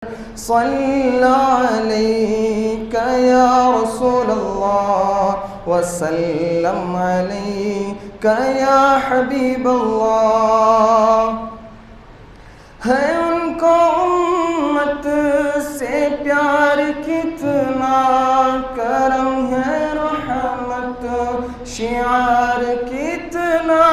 صل عليك يا رسول الله وسلم عليك يا حبيب الله. ہے ان کو امت سے پیار کتنا، کرم ہے رحمت شعار کتنا.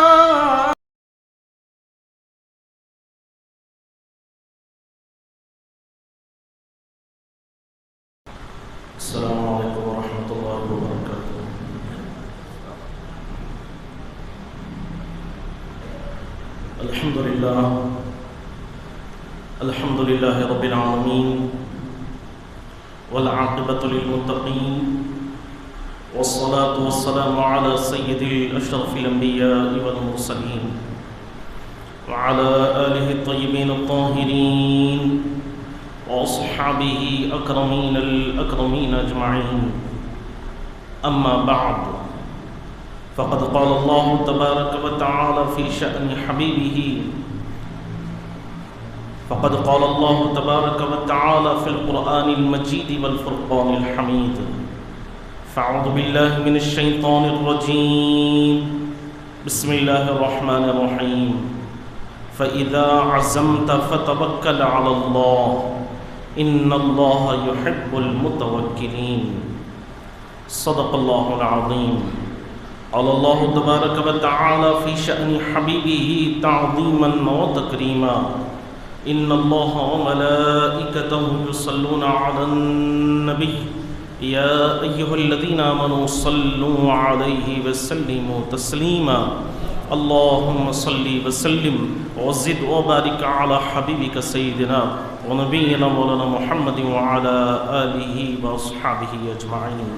السلام علیکم ورحمۃ اللہ وبرکاتہ. الحمد للہ رب العالمین والعاقبۃ للمتقین والصلاة والسلام علی سید الاشرف الانبیاء والمرسلین وعلى آلہ الطیبین الطاہرین وأصحابه أكرمين الأكرمين أجمعين. أما بعد، فقد قال الله تبارك وتعالى في شأن حبيبه، فقد قال الله تبارك وتعالى في القرآن المجيد والفرقان الحميد. فأعوذ بالله من الشيطان الرجيم، بسم الله الرحمن الرحيم. فإذا عزمت فتوكل على الله ان اللہ یحب المتوکلین. صدق اللہ العظیم. قال اللہ تبارک وتعالی فی شأن حبیبہ تعظیما وتکریما، ان اللہ وملائکتہ یصلون علی النبی یا ایہا الذین آمنوا صلوا علیہ وسلموا تسلیما. اللہم صلی وسلم وزد وبارک علی حبیبک سیدنا ونبینا مولانا محمد وعلی آلہ واصحابہ اجمعین.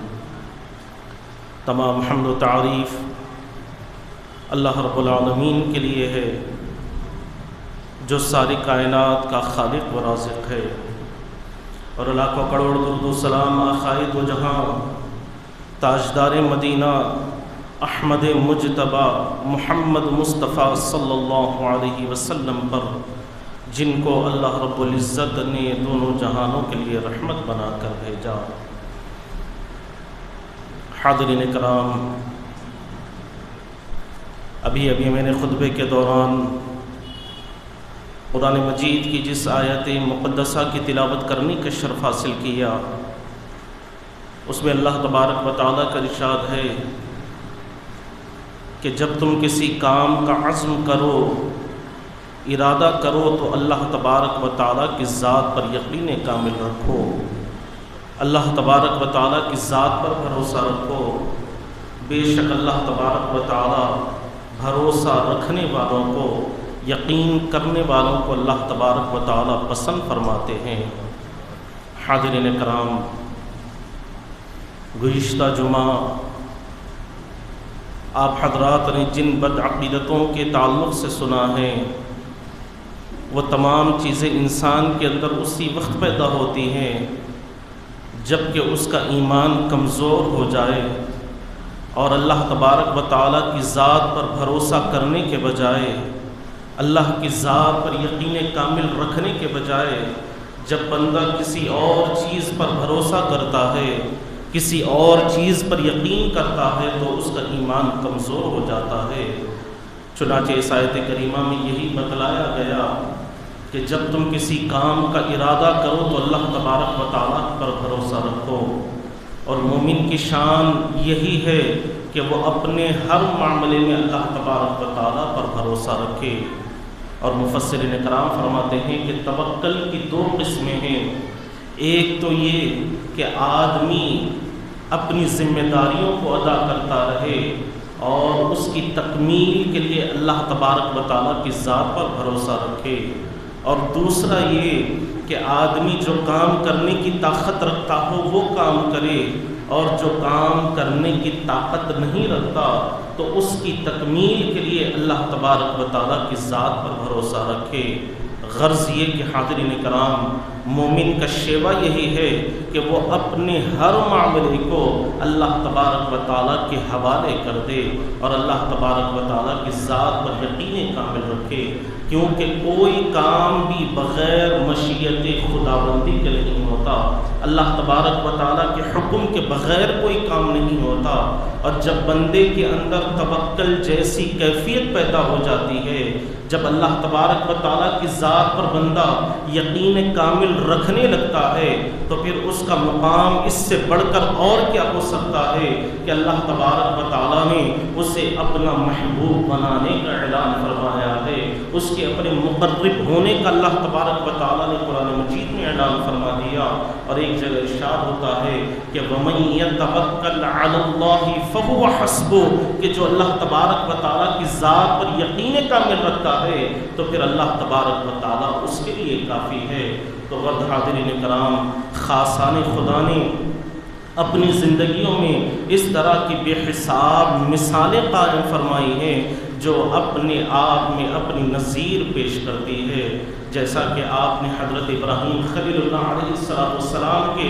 تمام حمد و تعریف اللہ رب العالمین کے لیے ہے جو ساری کائنات کا خالق و رازق ہے، اور لاکھوں کروڑ درود و سلام آقائے دو جہاں تاجدار مدینہ احمد مجتبی محمد مصطفیٰ صلی اللہ علیہ وسلم پر، جن کو اللہ رب العزت نے دونوں جہانوں کے لیے رحمت بنا کر بھیجا. حاضرین کرام، ابھی میں نے خطبے کے دوران قرآن مجید کی جس آیت مقدسہ کی تلاوت کرنے کا شرف حاصل کیا، اس میں اللہ تبارک و تعالیٰ کا ارشاد ہے کہ جب تم کسی کام کا عزم کرو، ارادہ کرو، تو اللہ تبارک و تعالیٰ کی ذات پر یقین کامل رکھو، اللہ تبارک و تعالیٰ کی ذات پر بھروسہ رکھو. بے شک اللہ تبارک و تعالیٰ بھروسہ رکھنے والوں کو، یقین کرنے والوں کو اللہ تبارک و تعالیٰ پسند فرماتے ہیں. حاضرین کرام، گزشتہ جمعہ آپ حضرات نے جن بدعقیدتوں کے تعلق سے سنا ہے، وہ تمام چیزیں انسان کے اندر اسی وقت پیدا ہوتی ہیں جب کہ اس کا ایمان کمزور ہو جائے اور اللہ تبارک و تعالیٰ کی ذات پر بھروسہ کرنے کے بجائے، اللہ کی ذات پر یقین کامل رکھنے کے بجائے جب بندہ کسی اور چیز پر بھروسہ کرتا ہے، کسی اور چیز پر یقین کرتا ہے، تو اس کا ایمان کمزور ہو جاتا ہے. چنانچہ اس آیت کریمہ میں یہی بتلایا گیا کہ جب تم کسی کام کا ارادہ کرو تو اللہ تبارک و تعالیٰ پر بھروسہ رکھو. اور مومن کی شان یہی ہے کہ وہ اپنے ہر معاملے میں اللہ تبارک و تعالیٰ پر بھروسہ رکھے. اور مفسرین کرام فرماتے ہیں کہ توکل کی دو قسمیں ہیں. ایک تو یہ کہ آدمی اپنی ذمہ داریوں کو ادا کرتا رہے اور اس کی تکمیل کے لیے اللہ تبارک و تعالیٰ کی ذات پر بھروسہ رکھے. اور دوسرا یہ کہ آدمی جو کام کرنے کی طاقت رکھتا ہو وہ کام کرے، اور جو کام کرنے کی طاقت نہیں رکھتا تو اس کی تکمیل کے لیے اللہ تبارک و تعالیٰ کی ذات پر بھروسہ رکھے. غرض یہ کہ حاضرین کرام مومن کا شیوہ یہی ہے کہ وہ اپنے ہر معاملے کو اللہ تبارک و تعالیٰ کے حوالے کر دے اور اللہ تبارک و تعالیٰ کی ذات پر یقین کامل رکھے، کیونکہ کوئی کام بھی بغیر مشیت خداوندی کے نہیں ہوتا، اللہ تبارک و تعالیٰ کے حکم کے بغیر کوئی کام نہیں ہوتا۔ اور جب بندے کے اندر توکل جیسی کیفیت پیدا ہو جاتی ہے، جب اللہ تبارک و تعالیٰ کی ذات پر بندہ یقین کامل رکھنے لگتا ہے، تو پھر اس کا مقام اس سے بڑھ کر اور کیا ہو سکتا ہے کہ اللہ تبارک و تعالیٰ نے اسے اپنا محبوب بنانے کا اعلان فرمایا ہے، اس کے اپنے مقرب ہونے کا اللہ تبارک و تعالیٰ نے قرآن مجید میں اعلان فرما دیا۔ اور ایک جگہ ارشاد ہوتا ہے کہ وَمَن يَتَوَکَّلْ عَلَى اللَّهِ فَهُوَ حَسْبُهُ، کہ جو اللہ تبارک و تعالیٰ کی ذات پر یقین کامل رکھتا ہے تو پھر اللہ تبارک و تعالیٰ اس کے لیے کافی ہے۔ تو غرض حاضرین کرام، خاصان خدا نے اپنی زندگیوں میں اس طرح کی بے حساب مثالیں قائم فرمائی ہیں جو اپنے آپ میں اپنی نظیر پیش کرتی ہے، جیسا کہ آپ نے حضرت ابراہیم خلیل اللہ علیہ السلام کے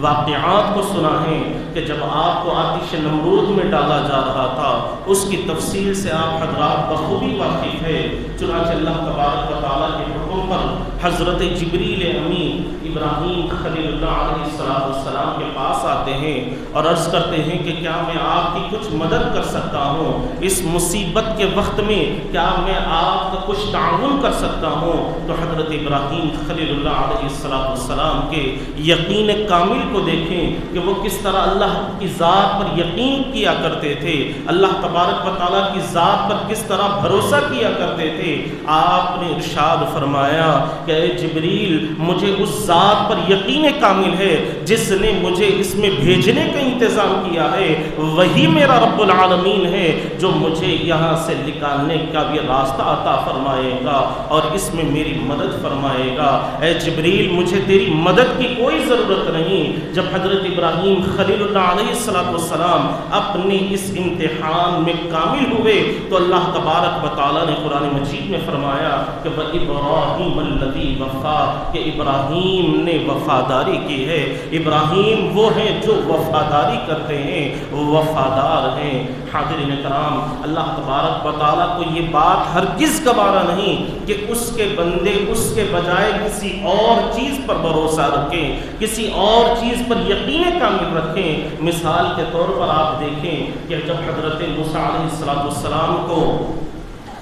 واقعات کو سنا ہے کہ جب آپ کو آتش نمرود میں ڈالا جا رہا تھا، اس کی تفصیل سے آپ حضرات بخوبی واقف ہے۔ چنانچہ اللہ تبارک و تعالیٰ کے حکم پر حضرت جبریل امین ابراہیم خلیل اللہ علیہ السلام کے پاس آتے ہیں اور عرض کرتے ہیں کہ کیا میں آپ کی کچھ مدد کر سکتا ہوں اس مصیبت کے وقت میں، کیا میں آپ کا کچھ تعاون کر سکتا ہوں؟ تو حضرت ابراہیم خلیل اللہ علیہ السلام کے یقین کامل کو دیکھیں کہ وہ کس طرح اللہ کی ذات پر یقین کیا کرتے تھے، اللہ تبارک و تعالیٰ کی ذات پر کس طرح بھروسہ کیا کرتے تھے۔ آپ نے ارشاد فرمایا کہ اے جبریل، مجھے اس ذات پر یقین کامل ہے جس نے مجھے اس میں بھیجنے کا انتظام کیا ہے، وہی میرا رب العالمین ہے جو مجھے یہاں سے نکالنے کا بھی راستہ عطا فرمائے گا اور اس میں میری مدد فرمائے گا۔ اے جبریل، مجھے تیری مدد کی کوئی ضرورت نہیں۔ جب حضرت ابراہیم خلیل اللہ علیہ السلام اپنے اس امتحان میں کامل ہوئے تو اللہ تبارک و تعالیٰ نے قرآن مجید میں فرمایا کہ وَإِبْرَاهِيمَ الَّذِي وَفَّى، کہ ابراہیم نے وفاداری کی ہے۔ ابراہیم وہ ہیں جو وفاداری کرتے ہیں، وفادار ہیں۔ حاضرین کرام، اللہ تبارک و تعالیٰ کو یہ بات ہرگز گوارا نہیں کہ اس کے بندے اس کے بجائے کسی اور چیز پر بھروسہ رکھیں، کسی اور چیز پر یقین کامل رکھیں۔ مثال کے طور پر آپ دیکھیں کہ جب حضرت موسیٰ علیہ السلام کو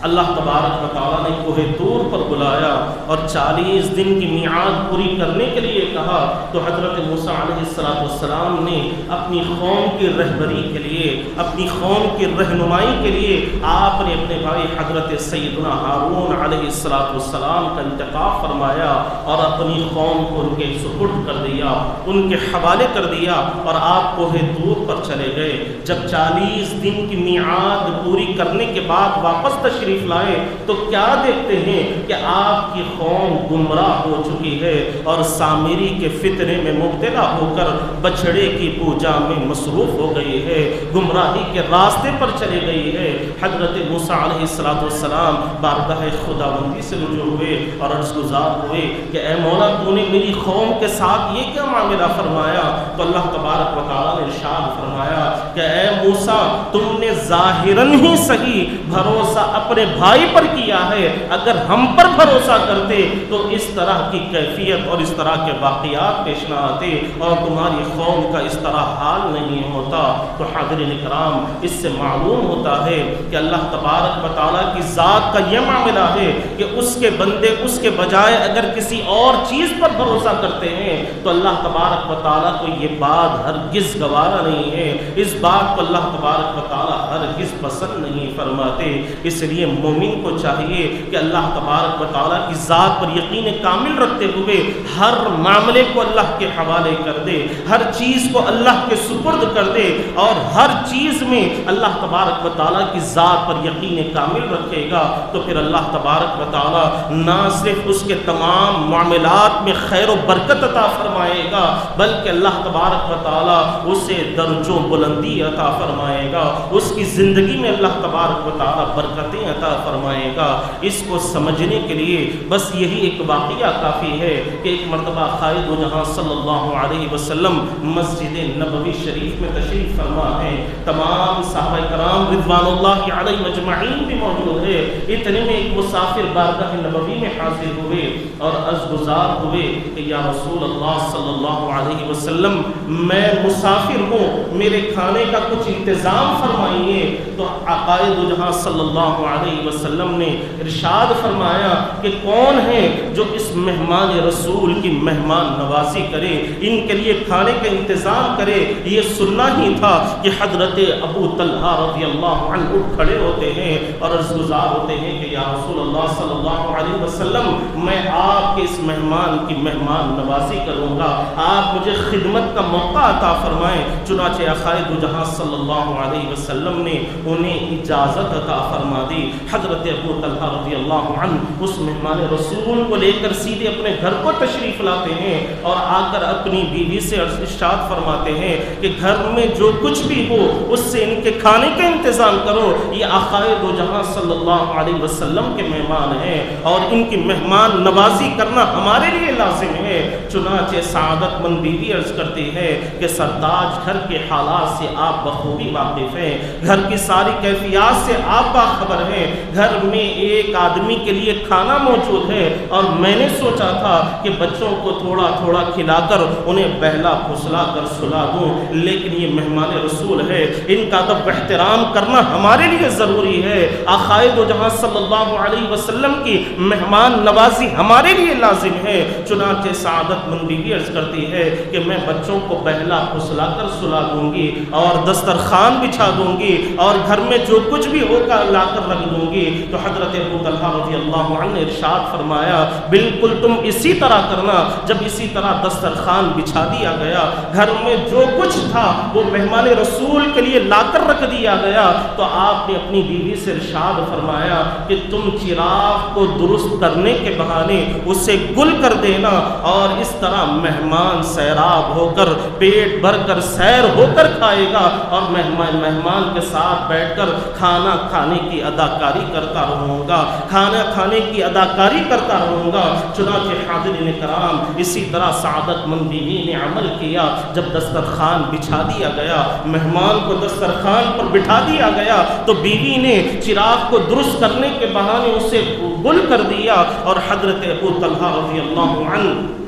اللہ تبارک و تعالیٰ نے کوہ طور پر بلایا اور 40 دن کی میعاد پوری کرنے کے لیے کہا، تو حضرت موسیٰ علیہ السلام نے اپنی قوم کی رہبری کے لیے، اپنی قوم کی رہنمائی کے لیے آپ نے اپنے بھائی حضرت سیدنا ہارون علیہ السلام کا انتخاب فرمایا اور اپنی قوم کو ان کے سپرد کر دیا، ان کے حوالے کر دیا اور آپ کوہ طور پر چلے گئے۔ جب 40 دن کی میعاد پوری کرنے کے بعد واپس تشریف لائے تو کیا دیکھتے ہیں کہ آپ کی قوم گمراہ ہو چکی ہے اور سامری کے فتنے میں مبتلا ہو کر بچڑے کی پوجا میں مصروف ہو گئی ہے، گمراہی کے راستے پر چلی گئی ہے۔ حضرت موسیٰ علیہ السلام بارگاہ خداوندی سے رجوع ہوئے اور عرض گزار ہوئے کہ اے مولا، تو نے میری قوم کے ساتھ یہ کیا معاملہ فرمایا؟ تو اللہ تبارک و تعالیٰ نے ارشاد فرمایا کہ اے موسیٰ، تم نے ظاہراً ہی صحیح بھروسہ اپنے بھائی پر کیا ہے، اگر ہم پر بھروسہ کرتے تو اس طرح کی کیفیت اور اس طرح کے واقعات پیش نہ آتے اور تمہاری قوم کا اس طرح حال نہیں ہوتا۔ تو حاضرین کرام، اس سے معلوم ہوتا ہے کہ اللہ تبارک و تعالیٰ کی ذات کا یہ معاملہ ہے کہ اس کے بندے اس کے بجائے اگر کسی اور چیز پر بھروسہ کرتے ہیں تو اللہ تبارک و تعالیٰ کو یہ بات ہرگز گوارا نہیں ہے، اس بات کو اللہ تبارک و تعالیٰ ہرگز پسند نہیں فرماتے۔ اس لیے مومن کو چاہیے کہ اللہ تبارک و تعالیٰ کی ذات پر یقین کامل رکھتے ہوئے ہر معاملے معاملے کو اللہ کے حوالے کر دے، ہر چیز کو اللہ کے سپرد کر دے، اور ہر چیز میں اللہ تبارک و تعالیٰ کی ذات پر یقین کامل رکھے گا، تو پھر اللہ تبارک و تعالیٰ نہ صرف اس کے تمام معاملات میں خیر و برکت عطا فرمائے گا، بلکہ اللہ تبارک و تعالیٰ اسے درجوں بلندی عطا فرمائے گا، اس کی زندگی میں اللہ تبارک و تعالیٰ برکتیں عطا فرمائے گا۔ اس کو سمجھنے کے لیے بس یہی ایک واقعہ کافی ہے کہ ایک مرتبہ خالد و جہاں صلی اللہ علیہ وسلم مسجد نبوی شریف میں تشریف فرما ہے، تمام صحابہ کرام رضوان اللہ علیہ مجمعین بھی موجود ہے، اتنے میں ایک مسافر بارگاہ نبوی میں حاضر ہوئے اور عرض گزار ہوئے کہ یا رسول اللہ صلی اللہ علیہ وسلم، میں مسافر ہوں، میرے کھانے کا کچھ انتظام فرمائیے۔ تو عقائد و جہاں صلی اللہ علیہ وسلم نے ارشاد فرمایا کہ کون ہے جو اس مہمان رسول کی مہمان نوازی کرے، ان کے لیے کھانے کا انتظام کرے۔ یہ سننا ہی تھا کہ حضرت ابو طلحہ رضی اللہ عنہ اٹھ کھڑے ہوتے ہیں اور عرض گزار ہوتے ہیں کہ یا رسول اللہ صلی اللہ علیہ وسلم، میں آپ کے اس مہمان کی مہمان نوازی کروں گا، آپ مجھے خدمت کا موقع عطا فرمائیں۔ چنانچہ خالد و جہاں صلی اللہ علیہ وسلم نے انہیں اجازت عطا فرما دی۔ حضرت ابو طلحہ رضی اللہ عنہ اس مہمان رسول کو لے کر سیدھے اپنے گھر کو تشریف لاتے ہیں اور آ کر اپنی بیوی سے ارشاد فرماتے ہیں کہ گھر میں جو کچھ بھی ہو اس سے ان کے کھانے کا انتظام کرو، یہ آقائے دو جہاں صلی اللہ علیہ وسلم کے مہمان ہیں اور ان کی مہمان نوازی کرنا ہمارے لیے لازم ہے۔ چنانچہ سعادت مند بیوی عرض کرتی ہے کہ سرتاج گھر کے حالات سے آپ بخوبی واقف ہیں، گھر کی ساری کیفیات سے آپ باخبر ہیں، گھر میں ایک آدمی کے لیے کھانا موجود ہے اور میں نے سوچا تھا کہ بچوں کو تھوڑا تھوڑا کھلا کر انہیں بہلا پھسلا کر سلا دوں، لیکن یہ مہمان رسول ہے، ان کا ادب احترام کرنا ہمارے لیے ضروری ہے۔ آقائے دو جہاں صلی اللہ علیہ وسلم کی مہمان نوازی ہمارے لیے لازم ہے۔ چنانچہ سعادت مند بیوی عرض کرتی ہے کہ میں بچوں کو بہلا پھسلا کر سلا دوں گی اور دسترخوان بچھا دوں گی اور گھر میں جو کچھ بھی ہوگا لا کر رکھ دوں گی۔ تو حضرت ابو طلحہ رضی اللہ عنہ نے ارشاد فرمایا بالکل تم اسی طرح کرنا۔ جب اسی طرح دسترخوان بچھا دیا گیا، گھر میں جو کچھ تھا وہ مہمان رسول کے لیے لا کر رکھ دیا گیا، تو آپ نے اپنی بیوی سے ارشاد فرمایا کہ تم چراغ کو درست کرنے کے بہانے اسے گل کر دینا اور اس طرح مہمان سیراب ہو کر پیٹ بھر کر سیر ہو کر کھائے گا اور مہمان کے ساتھ بیٹھ کر کھانا کھانے کی اداکاری کرتا رہوں گا، کھانا کھانے کی اداکاری کرتا رہوں گا۔ چنانچہ حاضرین کرام اسی طرح سعادت مند بیوی نے عمل کیا۔ جب دسترخوان بچھا دیا گیا، مہمان کو دسترخوان پر بٹھا دیا گیا، تو بیوی نے چراغ کو درست کرنے کے بہانے اسے گل کر دیا اور حضرت ابو طلحہ رضی اللہ عنہ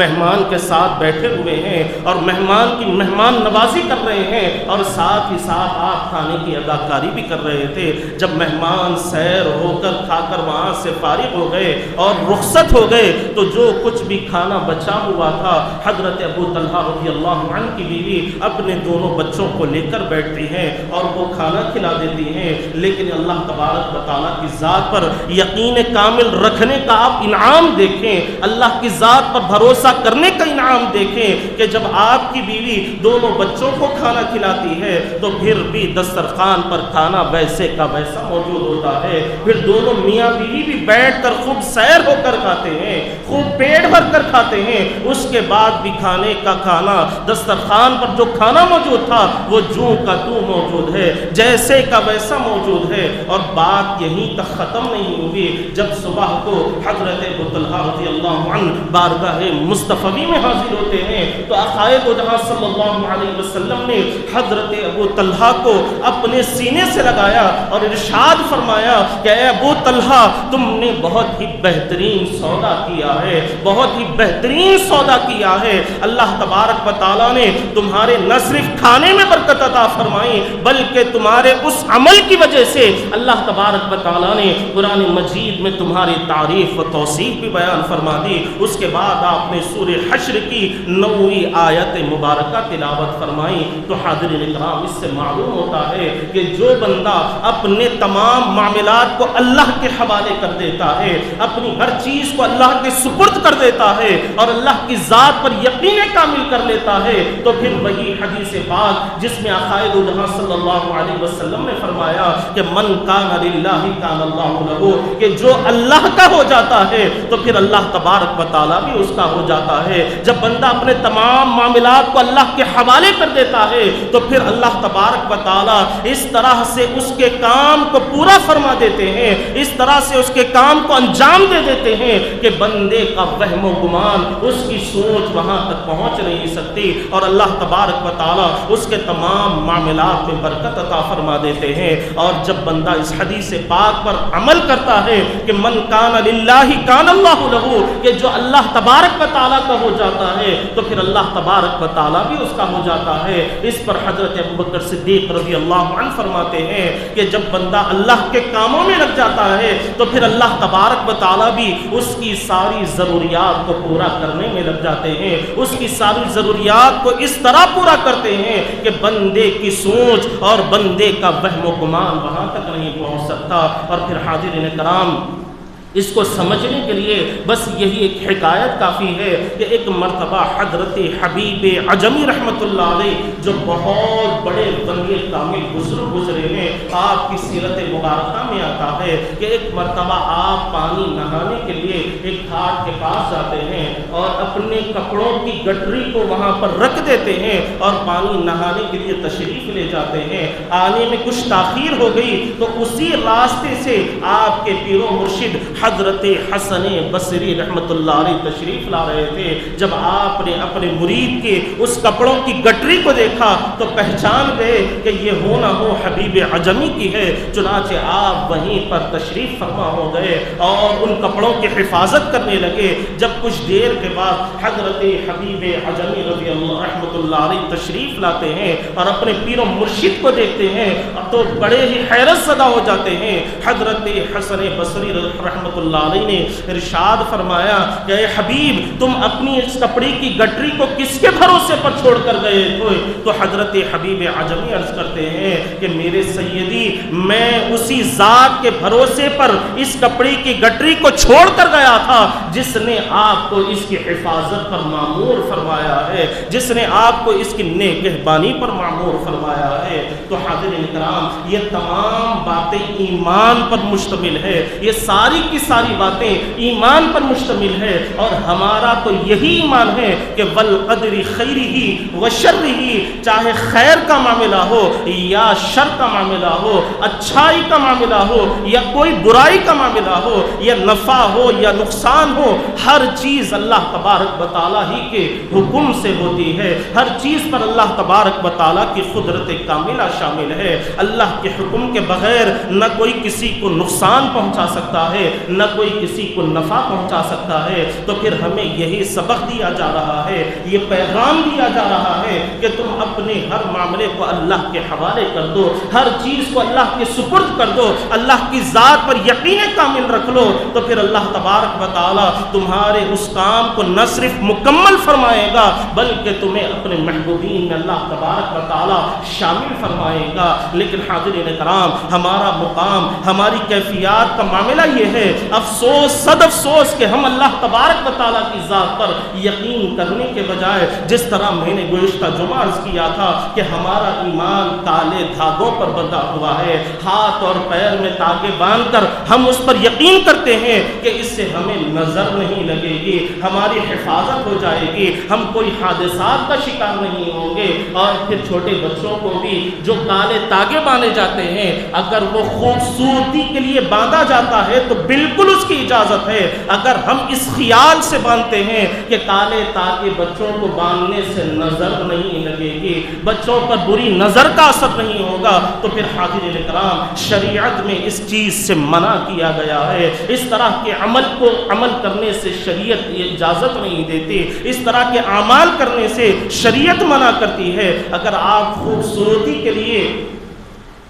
مہمان کے ساتھ بیٹھے ہوئے ہیں اور مہمان کی مہمان نوازی کر رہے ہیں اور ساتھ ہی ساتھ آپ کھانے کی اداکاری بھی کر رہے تھے۔ جب مہمان سیر ہو کر کھا کر وہاں سے فارغ ہو گئے اور رخصت ہو گئے، تو جو کچھ بھی کھانا بچا ہوا تھا، حضرت ابو طلحہ رضی اللہ عنہ کی بیوی اپنے دونوں بچوں کو لے کر بیٹھتی ہیں اور وہ کھانا کھلا دیتی ہیں۔ لیکن اللہ تبارک و تعالیٰ کی ذات پر یقین کامل رکھنے کا آپ انعام دیکھیں، اللہ کی ذات پر بھروسہ کرنے کا انعام دیکھیں کہ جب آپ کی بیوی دونوں بچوں کو کھانا کھلاتی ہے تو پھر بھی دسترخوان پر کھانا ویسے کا ویسا موجود ہوتا ہے، پھر دونوں میاں بیوی بھی بیٹھ کر خوب سیر ہو کر کھاتے ہیں، خوب پیٹ بھر کر کھاتے ہیں، اس کے بعد بھی کھانے کا کھانا دسترخوان پر جو کھانا موجود تھا وہ جوں کا توں موجود ہے، جیسے کا ویسا موجود ہے۔ اور بات یہیں تک ختم نہیں ہوئی، جب صبح کو حضرت ابو طلحہ رضی اللہ عنہ بارگاہ مصطفی میں حاضر ہوتے ہیں تو آقائے دو جہاں صلی اللہ علیہ وسلم نے حضرت ابو طلحہ کو اپنے سینے سے لگایا اور ارشاد فرمایا کہ اے ابو طلحہ، تم نے بہت ہی بہترین سودا کیا ہے، بہت ہی بہترین سودا کیا ہے۔ اللہ تبارک و تعالیٰ نے تمہارے نہ صرف کھانے میں برکت عطا فرمائی بلکہ تمہارے اس عمل کی وجہ سے اللہ تبارک و تعالیٰ نے قرآن مجید میں تمہاری تعریف و توصیف بھی بیان فرما دی۔ اس کے بعد آپ نے سورہ حشر کی 9ویں آیت مبارکہ تلاوت فرمائی تو حاضرین اکرام اس سے معلوم ہوتا ہے کہ جو بندہ اپنے تمام معاملات کو اللہ کے حوالے کر دیتا ہے، اپنی ہر چیز کو اللہ کے سپرد کر دیتا ہے اور اللہ کی ذات پر یقین کامل کر لیتا ہے، تو پھر وہی حدیث پاک جس میں آقائے دو جہاں صلی اللہ علیہ وسلم نے فرمایا کہ من کان للہ کان اللہ لہ، کہ جو اللہ کا ہو جاتا ہے تو پھر اللہ تبارک و تعالیٰ بھی اس کا ہو جاتا ہے۔ جب بندہ اپنے تمام معاملات کو اللہ کے حوالے کر دیتا ہے تو پھر اللہ تبارک و تعالیٰ اس طرح سے اس کے کام کو پورا فرما دیتے ہیں، اس طرح سے اس کے کام کو انجام دے دیتے ہیں کہ بندے کا وہم و گمان، اس کی سوچ وہاں تک پہنچ نہیں سکتی، اور اللہ تبارک و تعالیٰ اس کے تمام معاملات میں برکت عطا فرما دیتے ہیں۔ اور جب بندہ اس حدیث پاک پر عمل کرتا ہے کہ من کان للہ کان اللہ لہ، کہ جو اللہ تبارک و تعالیٰ کا ہو جاتا ہے تو پھر اللہ تبارک و تعالیٰ بھی اس کا ہو جاتا ہے۔ اس پر حضرت ابوبکر صدیق رضی اللہ عنہ فرماتے ہیں کہ جب بندہ اللہ کے کاموں میں لگ جاتا ہے تو پھر اللہ تبارک و تعالیٰ بھی اس کی ساری ضروریات کو پورا کرنے میں لگ جاتے ہیں، اس کی ساری ضروریات کو اس طرح پورا کرتے ہیں کہ بندے کی سوچ اور بندے کا وہم و گمان وہاں تک نہیں پہنچ سکتا۔ اور پھر حاضرین کرام اس کو سمجھنے کے لیے بس یہی ایک حکایت کافی ہے کہ ایک مرتبہ حضرت حبیب عجمی رحمۃ اللہ علیہ جو بہت بڑے ولی کامل بزرگ گزرے ہیں، آپ کی سیرت مبارکہ میں آتا ہے کہ ایک مرتبہ آپ پانی نہانے کے لیے ایک گھاٹ کے پاس جاتے ہیں اور اپنے کپڑوں کی گٹری کو وہاں پر رکھ دیتے ہیں اور پانی نہانے کے لیے تشریف لے جاتے ہیں۔ آنے میں کچھ تاخیر ہو گئی تو اسی راستے سے آپ کے پیر و مرشد حضرت حسن بصری رحمت اللہ علیہ تشریف لا رہے تھے۔ جب آپ نے اپنے مرید کے اس کپڑوں کی گٹری کو دیکھا تو پہچان گئے کہ یہ ہو نہ ہو حبیب عجمی کی ہے، چنانچہ آپ وہیں پر تشریف فرما ہو گئے اور ان کپڑوں کی حفاظت کرنے لگے۔ جب کچھ دیر کے بعد حضرت حبیب عجمی رضی اللہ رحمت اللہ علیہ تشریف لاتے ہیں اور اپنے پیر و مرشد کو دیکھتے ہیں تو بڑے ہی حیرت زدہ ہو جاتے ہیں۔ حضرت حسن بصری رحمت اللہ علیہ نے ارشاد فرمایا کہ اے حبیب، تم اپنی اس کپڑے کی گٹری کو کس کے بھروسے پر چھوڑ کر گئے تھے؟ تو حضرت حبیب عجمی عرض کرتے ہیں کہ میرے سیدی، میں اسی ذات کے بھروسے پر اس کپڑے کی گٹری کو چھوڑ کر گیا تھا جس نے آپ کو اس کی حفاظت پر مامور فرمایا ہے، جس نے آپ کو اس کی نگہبانی پر مامور فرمایا ہے۔ تو حاضرین کرام، یہ تمام باتیں ایمان پر مشتمل ہے، یہ ساری کی ساری باتیں ایمان پر مشتمل ہے، اور ہمارا تو یہی ایمان ہے کہ والقدر خیرہ وشرہ، چاہے خیر کا معاملہ ہو یا شر کا معاملہ ہو، اچھائی کا معاملہ ہو یا کوئی برائی کا معاملہ ہو، یا نفع ہو یا نقصان ہو، ہر چیز اللہ تبارک و تعالیٰ ہی کے حکم سے ہوتی ہے۔ ہر چیز پر اللہ تبارک و تعالیٰ کی قدرت کاملہ شامل ہے۔ اللہ کے حکم کے بغیر نہ کوئی کسی کو نقصان پہنچا سکتا ہے، نہ کوئی کسی کو نفع پہنچا سکتا ہے۔ تو پھر ہمیں یہی سبق دیا جا رہا ہے، یہ پیغام دیا جا رہا ہے کہ تم اپنے ہر معاملے کو اللہ کے حوالے کر دو، ہر چیز کو اللہ کے سپرد کر دو، اللہ کی ذات پر یقین کامل رکھ لو، تو پھر اللہ تبارک و تعالیٰ تمہارے اس کام کو نہ صرف مکمل فرمائے گا بلکہ تمہیں اپنے محبوبین میں اللہ تبارک و تعالیٰ شامل فرمائے گا۔ لیکن حاضرین کرام، ہمارا مقام، ہماری کیفیات کا معاملہ یہ ہے، افسوس صد افسوس کہ ہم اللہ تبارک و تعالیٰ کی ذات پر یقین کرنے کے بجائے، جس طرح میں نے گزشتہ جمعہ عرض کیا تھا کہ ہمارا ایمان کالے دھاگوں پر بندھا ہوا ہے، ہاتھ اور پیر میں تاگے باندھ کر ہم اس پر یقین کرتے ہیں کہ اس سے ہمیں نظر نہیں لگے گی، ہماری حفاظت ہو جائے گی، ہم کوئی حادثات کا شکار نہیں ہوں گے۔ اور پھر چھوٹے بچوں کو بھی جو کالے تاگے باندھے جاتے ہیں، اگر وہ خوبصورتی کے لیے باندھا جاتا ہے تو بالکل اس کی اجازت ہے۔ اگر ہم اس خیال سے باندھتے ہیں کہ کالے تاگے بچوں کو باندھنے سے نظر نہیں لگے گی، بچوں پر بری نظر کا اثر نہیں ہوگا، تو پھر حاضرین کرام، شریعت میں اس چیز سے منع کیا گیا ہے۔ اس طرح کے عمل کو عمل کرنے سے شریعت اجازت نہیں دیتی، اس طرح کے اعمال کرنے سے شریعت منع کرتی ہے۔ اگر آپ خوبصورتی کے لیے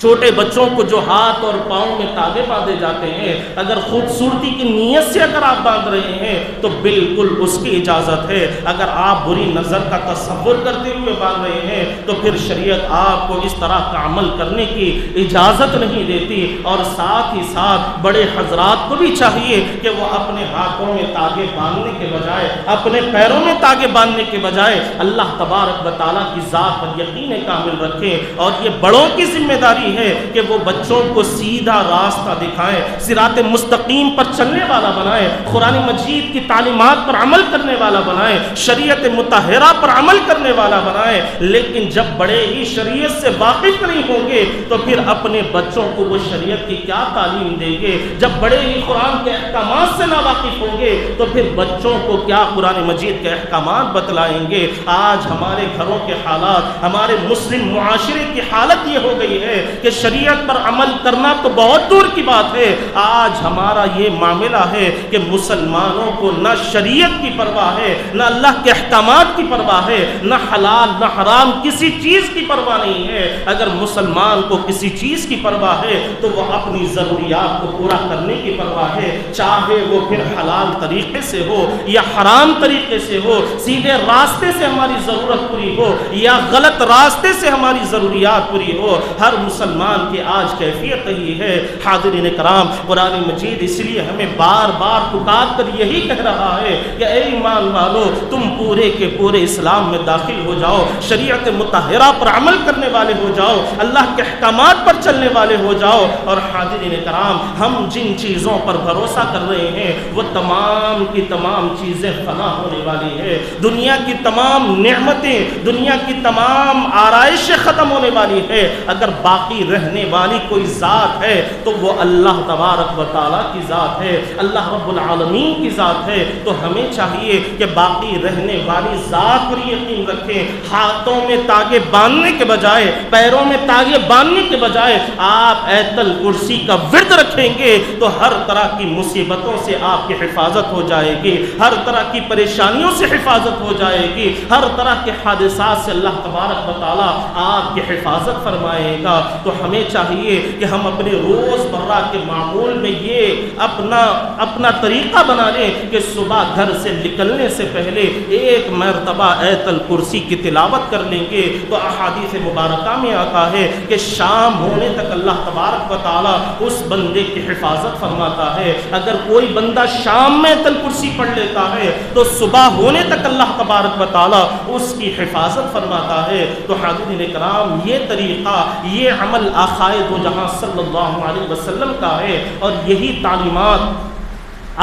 چھوٹے بچوں کو جو ہاتھ اور پاؤں میں تاگے باندھے جاتے ہیں، اگر خوبصورتی کی نیت سے اگر آپ باندھ رہے ہیں تو بالکل اس کی اجازت ہے۔ اگر آپ بری نظر کا تصور کرتے ہوئے باندھ رہے ہیں تو پھر شریعت آپ کو اس طرح کا عمل کرنے کی اجازت نہیں دیتی۔ اور ساتھ ہی ساتھ بڑے حضرات کو بھی چاہیے کہ وہ اپنے ہاتھوں میں تاگے باندھنے کے بجائے، اپنے پیروں میں تاگے باندھنے کے بجائے اللہ تبارک و تعالیٰ کی ذات پر یقین کامل رکھیں۔ اور یہ بڑوں کی ذمہ داری ہے کہ وہ بچوں کو سیدھا راستہ دکھائیں، صراط مستقیم پر چلنے والا بنائیں، قرآن مجید کی تعلیمات پر عمل کرنے والا بنائیں، شریعت مطہرہ پر عمل کرنے والا بنائیں۔ لیکن جب بڑے ہی شریعت سے واقف نہیں ہوں گے تو پھر اپنے بچوں کو وہ شریعت کی کیا تعلیم دیں گے؟ جب بڑے ہی قرآن کے احکامات سے ناواقف ہوں گے تو پھر بچوں کو کیا قرآن مجید کے احکامات بتلائیں گے؟ آج ہمارے گھروں کے حالات، ہمارے مسلم معاشرے کی حالت یہ ہو گئی ہے کہ شریعت پر عمل کرنا تو بہت دور کی بات ہے، آج ہمارا یہ معاملہ ہے کہ مسلمانوں کو نہ شریعت کی پرواہ ہے، نہ اللہ کے احکامات کی پرواہ ہے، نہ حلال نہ حرام کسی چیز کی پرواہ نہیں ہے۔ اگر مسلمان کو کسی چیز کی پرواہ ہے تو وہ اپنی ضروریات کو پورا کرنے کی پرواہ ہے، چاہے وہ پھر حلال طریقے سے ہو یا حرام طریقے سے ہو، سیدھے راستے سے ہماری ضرورت پوری ہو یا غلط راستے سے ہماری ضروریات پوری ہو، ہر مسلمان کی آج کیفیت یہی ہے۔ حاضرین کرام، قرآن مجید اس لیے ہمیں بار بار پکار کر یہی کہہ رہا ہے کہ اے ایمان والو، تم پورے کے پورے اسلام میں داخل ہو جاؤ، شریعت مطہرہ پر عمل کرنے والے ہو جاؤ، اللہ کے احکامات پر چلنے والے ہو جاؤ۔ اور حاضرین کرام، ہم جن چیزوں پر بھروسہ کر رہے ہیں وہ تمام کی تمام چیزیں فنا ہونے والی ہے، دنیا کی تمام نعمتیں، دنیا کی تمام آرائشیں ختم ہونے والی ہے۔ اگر باقی رہنے والی کوئی ذات ہے تو وہ اللہ تبارک و تعالیٰ کی ذات ہے، اللہ رب العالمین کی ذات ہے۔ تو ہمیں چاہیے کہ باقی رہنے والی ذات پر یقین رکھیں، ہاتھوں میں تاگے باندھنے کے بجائے، پیروں میں تاگے باندھنے کے بجائے آپ آیت الکرسی کا ورد رکھیں گے تو ہر طرح کی مصیبتوں سے آپ کی حفاظت ہو جائے گی، ہر طرح کی پریشانیوں سے حفاظت ہو جائے گی، ہر طرح کے حادثات سے اللہ تبارک و تعالیٰ آپ کی حفاظت فرمائے گا۔ تو ہمیں چاہیے کہ ہم اپنے روز مرہ کے معمول میں یہ اپنا طریقہ بنا لیں کہ صبح گھر سے نکلنے سے پہلے ایک مرتبہ آیت الکرسی کی تلاوت کر لیں گے تو احادیث مبارکہ میں آتا ہے کہ شام ہونے تک اللہ تبارک و تعالیٰ اس بندے کی حفاظت فرماتا ہے۔ اگر کوئی بندہ شام میں آیت الکرسی پڑھ لیتا ہے تو صبح ہونے تک اللہ تبارک و تعالیٰ اس کی حفاظت فرماتا ہے۔ تو حاضرین کرام، یہ طریقہ، یہ عمل آقائے دو جہاں صلی اللہ علیہ وسلم کا ہے، اور یہی تعلیمات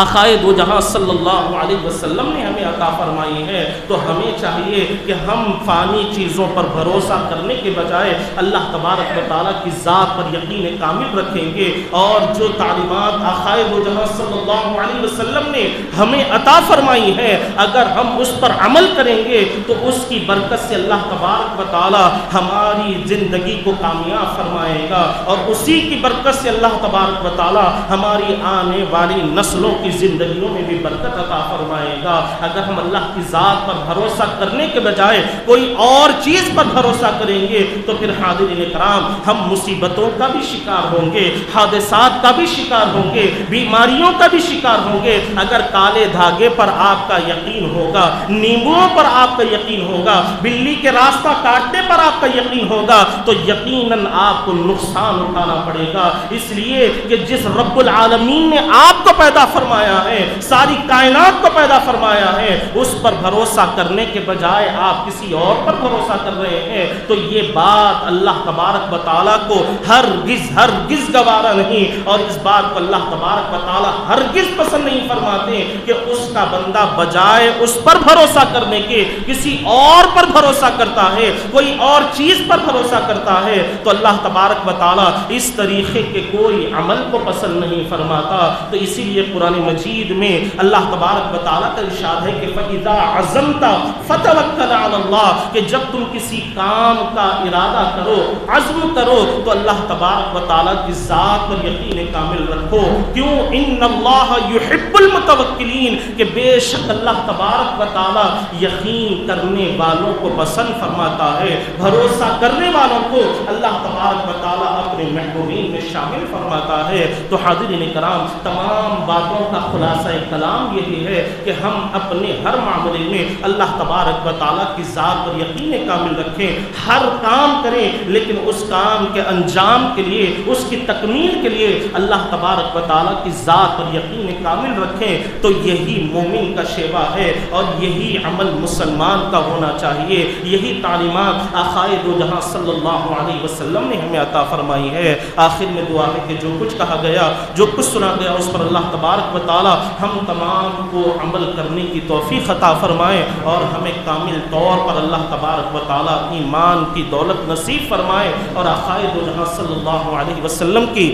آقائے دو جہاں صلی اللہ علیہ وسلم نے ہمیں عطا فرمائی ہے۔ تو ہمیں چاہیے کہ ہم فانی چیزوں پر بھروسہ کرنے کے بجائے اللہ تبارک و تعالیٰ کی ذات پر یقین کامل رکھیں گے، اور جو تعلیمات آقائے دو جہاں صلی اللہ علیہ وسلم نے ہمیں عطا فرمائی ہے اگر ہم اس پر عمل کریں گے تو اس کی برکت سے اللہ تبارک و تعالیٰ ہماری زندگی کو کامیاب فرمائے گا، اور اسی کی برکت سے اللہ تبارک و تعالیٰ ہماری آنے والی نسلوں کی زندگیوں میں بھی برکت عطا فرمائے گا۔ اگر ہم اللہ کی ذات پر بھروسہ کرنے کے بجائے کوئی اور چیز پر بھروسہ کریں گے تو پھر حاضرین کرام، ہم مصیبتوں کا بھی شکار ہوں گے، حادثات کا بھی شکار ہوں گے، بیماریوں کا بھی شکار ہوں گے۔ اگر کالے دھاگے پر آپ کا یقین ہوگا، نیمبوؤں پر آپ کا یقین ہوگا، بلی کے راستہ کاٹنے پر آپ کا یقین ہوگا تو یقیناً آپ کو نقصان اٹھانا پڑے گا، اس لیے کہ جس رب العالمین نے آپ کو پیدا فرمایا ہے، ساری کائنات کو پیدا فرمایا ہے، اس پر بھروسہ کرنے کے بجائے آپ کسی اور پر بھروسہ کر رہے ہیں تو یہ بات اللہ تبارک و تعالیٰ کو ہرگز گوارا نہیں، اور اس بات کو اللہ تبارک و تعالیٰ ہرگز پسند نہیں فرماتے کہ اس کا بندہ بجائے اس پر بھروسہ کرنے کے کسی اور پر بھروسہ کرتا ہے، کوئی اور چیز پر بھروسہ کرتا ہے۔ تو اللہ تبارک و تعالیٰ اس طریقے کے کوئی عمل کو پسند نہیں فرماتا۔ تو اسی لیے قرآن مجید میں اللہ تبارک و تعالیٰ کا ارشاد ہے کہ فَإِذَا عَزَمْتَ فَتَوَكَّلْ عَلَى اللَّهِ، کہ جب تم کسی کام کا ارادہ کرو، عزم کرو، تو اللہ تبارک و تعالیٰ کی ذات پر یقین کامل رکھو۔ کیوں؟ ان اللہ یحب المتوکلین، کہ بے شک اللہ تبارک و تعالیٰ یقین کرنے والوں کو پسند فرماتا ہے، بھروسہ کرنے والوں کو اللہ تبارک و تعالیٰ اپنے محبوبین میں شامل فرماتا ہے۔ تو حاضرین کرام، تمام باتوں کا خلاصہ کلام یہی ہے کہ ہم اپنے ہر معاملے میں اللہ تبارک و تعالیٰ کی ذات پر یقین کامل رکھیں، ہر کام کریں، لیکن اس کام کے انجام کے لیے، اس کی تکمیل کے لیے اللہ تبارک و تعالیٰ کی ذات پر یقین کامل رکھیں۔ تو یہی مومن کا شیوا ہے اور یہی عمل مسلمان کا ہونا چاہیے، یہی تعلیمات آقائے دو جہاں صلی اللہ علیہ وسلم نے ہمیں عطا فرمائی ہے۔ آخر میں دعا ہے کہ جو کچھ کہا گیا، جو کچھ سنا گیا، اس پر اللہ تبارک و تعالیٰ ہم تمام کو عمل کرنے کی توفیق عطا فرمائے اور ہمیں کامل طور پر اللہ تبارک و تعالیٰ ایمان کی دولت نصیب فرمائے اور آقائے دو جہاں صلی اللہ علیہ وسلم کی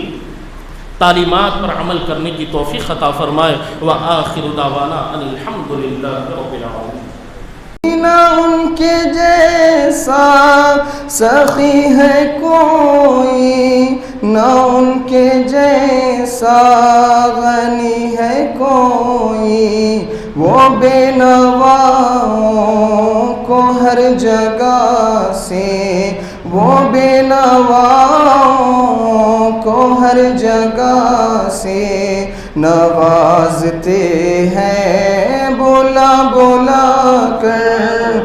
تعلیمات پر عمل کرنے کی توفیق عطا فرمائے۔ وآخر دعوانا ان الحمد للہ رب العالمین۔ نہ ان کے جیسا سخی ہے کوئی، نہ ان کے جیسا غنی ہے کوئی، وہ بے نواؤں کو ہر جگہ سے، وہ بے نواؤں کو ہر جگہ سے نوازتے ہیں، بولا بولا کر